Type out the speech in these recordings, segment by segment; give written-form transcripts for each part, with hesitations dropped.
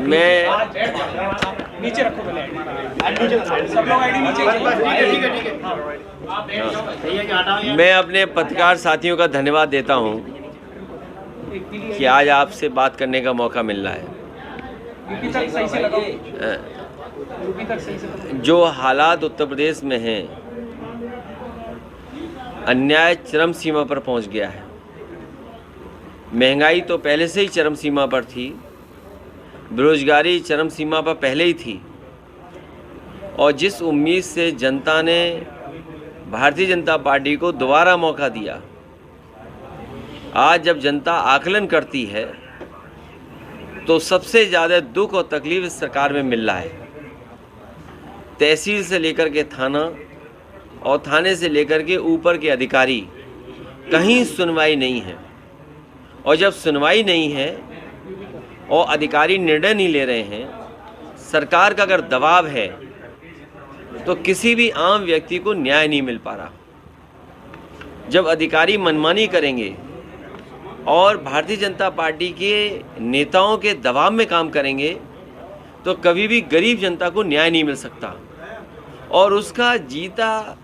मैं नीचे रखो पहले सब लोग आईडी नीचे मैं अपने पत्रकार साथियों का धन्यवाद देता हूं कि आज आपसे बात करने का मौका मिल रहा है। यूपी तक सही से लगाओ, यूपी तक सही से लगाओ। जो हालात उत्तर प्रदेश में हैं, अन्याय चरम सीमा पर पहुंच गया है। महंगाई तो पहले से ही चरम सीमा पर थी, बेरोजगारी चरम सीमा पर पहले ही थी, और जिस उम्मीद से जनता ने भारतीय जनता पार्टी को दोबारा मौका दिया, आज जब जनता आकलन करती है तो सबसे ज़्यादा दुख और तकलीफ इस सरकार में मिल रहा है। तहसील से लेकर के थाना और थाने से लेकर के ऊपर के अधिकारी, कहीं सुनवाई नहीं है। और जब सुनवाई नहीं है और अधिकारी निर्णय नहीं ले रहे हैं, सरकार का अगर दबाव है तो किसी भी आम व्यक्ति को न्याय नहीं मिल पा रहा। जब अधिकारी मनमानी करेंगे और भारतीय जनता पार्टी के नेताओं के दबाव में काम करेंगे तो कभी भी गरीब जनता को न्याय नहीं मिल सकता। और उसका जीता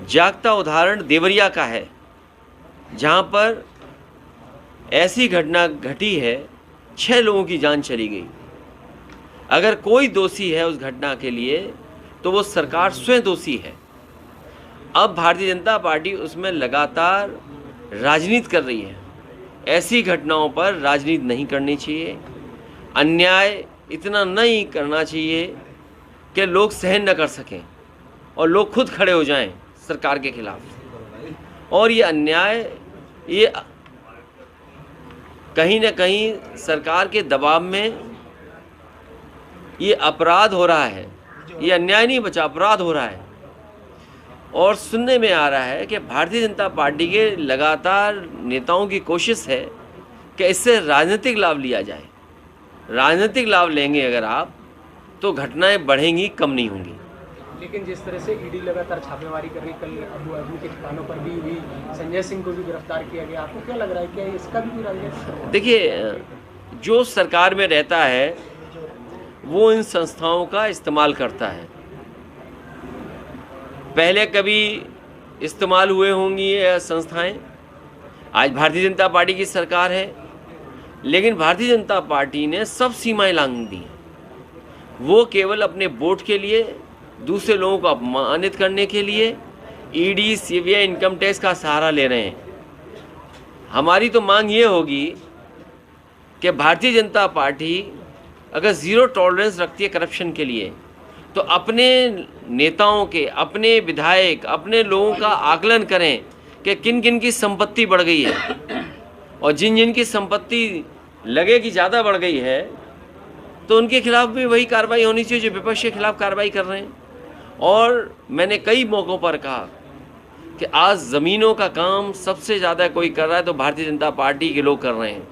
जागता उदाहरण देवरिया का है, जहां पर ऐसी घटना घटी है, 6 लोगों की जान चली गई। अगर कोई दोषी है उस घटना के लिए तो वो सरकार स्वयं दोषी है। अब भारतीय जनता पार्टी उसमें लगातार राजनीति कर रही है। ऐसी घटनाओं पर राजनीति नहीं करनी चाहिए। अन्याय इतना नहीं करना चाहिए कि लोग सहन न कर सकें और लोग खुद खड़े हो जाएं सरकार के खिलाफ। और ये अन्याय, ये कहीं न कहीं सरकार के दबाव में ये अपराध हो रहा है। ये अन्याय नहीं बचा, अपराध हो रहा है। और सुनने में आ रहा है कि भारतीय जनता पार्टी के लगातार नेताओं की कोशिश है कि इससे राजनीतिक लाभ लिया जाए। राजनीतिक लाभ लेंगे अगर आप तो घटनाएं बढ़ेंगी, कम नहीं होंगी। लेकिन जिस तरह से ईडी लगातार छापेमारी कर रही, कल अबू के ठिकानों पर भी हुई, संजय सिंह को भी गिरफ्तार किया गया, आपको क्या लग रहा है, क्या इसका भी कोई राजनीतिक? देखिए, जो सरकार में रहता है वो इन संस्थाओं का इस्तेमाल करता है। पहले कभी इस्तेमाल हुए होंगी ये संस्थाएं, आज भारतीय जनता पार्टी की सरकार है, लेकिन भारतीय जनता पार्टी ने सब सीमाएं लांघ दी। वो केवल अपने वोट के लिए, दूसरे लोगों को अपमानित करने के लिए ईडी, सीबीआई, इनकम टैक्स का सहारा ले रहे हैं। हमारी तो मांग ये होगी कि भारतीय जनता पार्टी अगर ज़ीरो टॉलरेंस रखती है करप्शन के लिए, तो अपने नेताओं के, अपने विधायक, अपने लोगों का आकलन करें कि किन किन की संपत्ति बढ़ गई है, और जिन जिन की संपत्ति लगे कि ज़्यादा बढ़ गई है तो उनके खिलाफ भी वही कार्रवाई होनी चाहिए जो विपक्ष के खिलाफ कार्रवाई कर रहे हैं। और मैंने कई मौक़ों पर कहा कि आज ज़मीनों का काम सबसे ज़्यादा कोई कर रहा है तो भारतीय जनता पार्टी के लोग कर रहे हैं।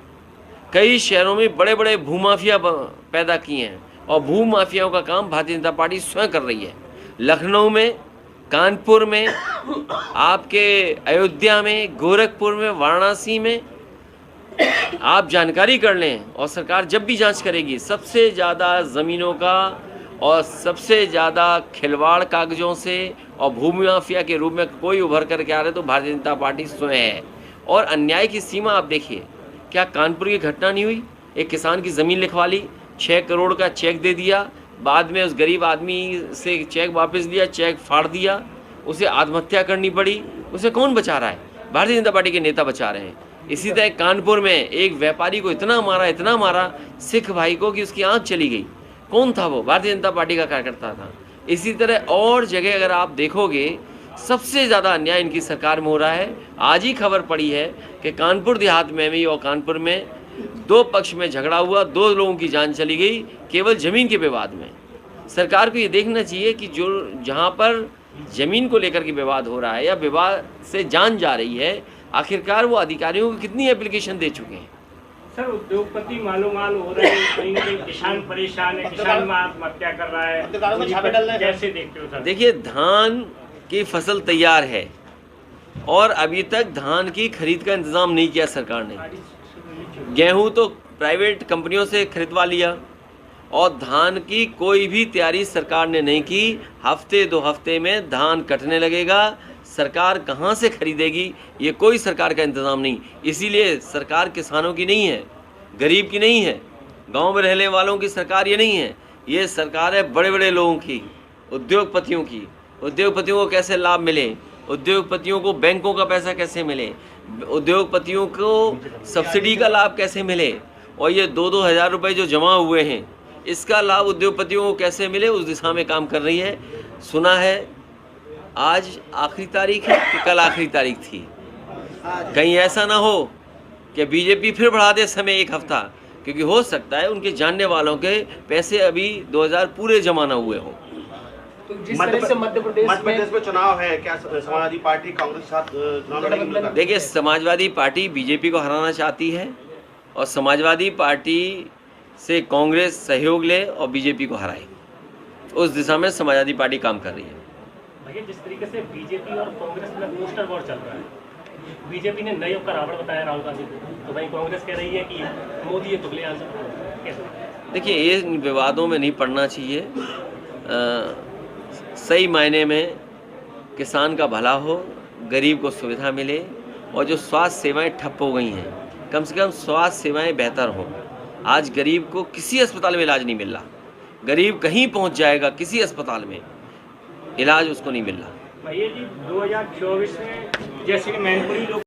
कई शहरों में बड़े बड़े भूमाफिया पैदा किए हैं और भूमाफियाओं का काम भारतीय जनता पार्टी स्वयं कर रही है। लखनऊ में, कानपुर में, आपके अयोध्या में, गोरखपुर में, वाराणसी में आप जानकारी कर लें। और सरकार जब भी जांच करेगी, सबसे ज़्यादा ज़मीनों का और सबसे ज़्यादा खिलवाड़ कागज़ों से और भूमि माफिया के रूप में कोई उभर कर के आ रहे तो भारतीय जनता पार्टी स्वयं है। और अन्याय की सीमा आप देखिए, क्या कानपुर की घटना नहीं हुई? एक किसान की ज़मीन लिखवा ली, 6 करोड़ का चेक दे दिया, बाद में उस गरीब आदमी से चेक वापस लिया, चेक फाड़ दिया, उसे आत्महत्या करनी पड़ी। उसे कौन बचा रहा है? भारतीय जनता पार्टी के नेता बचा रहे हैं। इसी तरह कानपुर में एक व्यापारी को इतना मारा सिख भाई को कि उसकी आँख चली गई। कौन था वो? भारतीय जनता पार्टी का कार्यकर्ता था। इसी तरह और जगह अगर आप देखोगे, सबसे ज़्यादा अन्याय इनकी सरकार में हो रहा है। आज ही खबर पड़ी है कि कानपुर देहात में भी और कानपुर में 2 पक्ष में झगड़ा हुआ, 2 लोगों की जान चली गई केवल ज़मीन के विवाद में। सरकार को ये देखना चाहिए कि जो जहाँ पर ज़मीन को लेकर के विवाद हो रहा है या विवाद से जान जा रही है, आखिरकार वो अधिकारियों को कितनी एप्लीकेशन दे चुके हैं। सर, उद्योगपति मालूमाल हो रहे हैं, कहीं न कहीं किसान परेशान है, किसान आत्महत्या कर रहा है, कैसे देखते हो सर? देखिए, धान की फसल तैयार है और अभी तक धान की खरीद का इंतज़ाम नहीं किया सरकार ने। गेहूं तो प्राइवेट कंपनियों से खरीदवा लिया और धान की कोई भी तैयारी सरकार ने नहीं की। हफ्ते 2 हफ्ते में धान कटने लगेगा। सरकार कहाँ से खरीदेगी, ये कोई सरकार का इंतज़ाम नहीं। इसीलिए सरकार किसानों की नहीं है, गरीब की नहीं है, गांव में रहने वालों की सरकार ये नहीं है। ये सरकार है बड़े बड़े लोगों की, उद्योगपतियों की। उद्योगपतियों को कैसे लाभ मिले, उद्योगपतियों को बैंकों का पैसा कैसे मिले, उद्योगपतियों को सब्सिडी का लाभ कैसे मिले, और ये 2-2 हज़ार रुपये जो जमा हुए हैं इसका लाभ उद्योगपतियों को कैसे मिले, उस दिशा में काम कर रही है। सुना है आज आखिरी तारीख है कि कल आखिरी तारीख थी। कहीं ऐसा ना हो कि बीजेपी फिर बढ़ा दे समय 1 हफ्ता, क्योंकि हो सकता है उनके जानने वालों के पैसे अभी 2000 पूरे जमा ना हुए हों। तो जिस तरह से मध्य प्रदेश में चुनाव है, क्या समाजवादी पार्टी कांग्रेस के साथ चुनाव लड़ेगी? देखिए, समाजवादी पार्टी बीजेपी को हराना चाहती है और समाजवादी पार्टी से कांग्रेस सहयोग ले और बीजेपी को हराए, उस दिशा में समाजवादी पार्टी काम कर रही है। भैया, जिस तरीके से बीजेपी और कांग्रेस में पोस्टर वॉर चल रहा है, बीजेपी ने नए का रावण बताया राहुल गांधी को, तो भाई कांग्रेस कह रही है कि मोदी ये तुगले आंसर। कैसे? देखिए, ये विवादों में नहीं पड़ना चाहिए। सही मायने में किसान का भला हो, गरीब को सुविधा मिले, और जो स्वास्थ्य सेवाएं ठप हो गई हैं कम से कम स्वास्थ्य सेवाएं बेहतर हों। आज गरीब को किसी अस्पताल में इलाज नहीं मिल रहा, गरीब कहीं पहुंच जाएगा किसी अस्पताल में, इलाज उसको नहीं मिल रहा। भैया जी 2024 में जैसे कि मैनपुरी लोग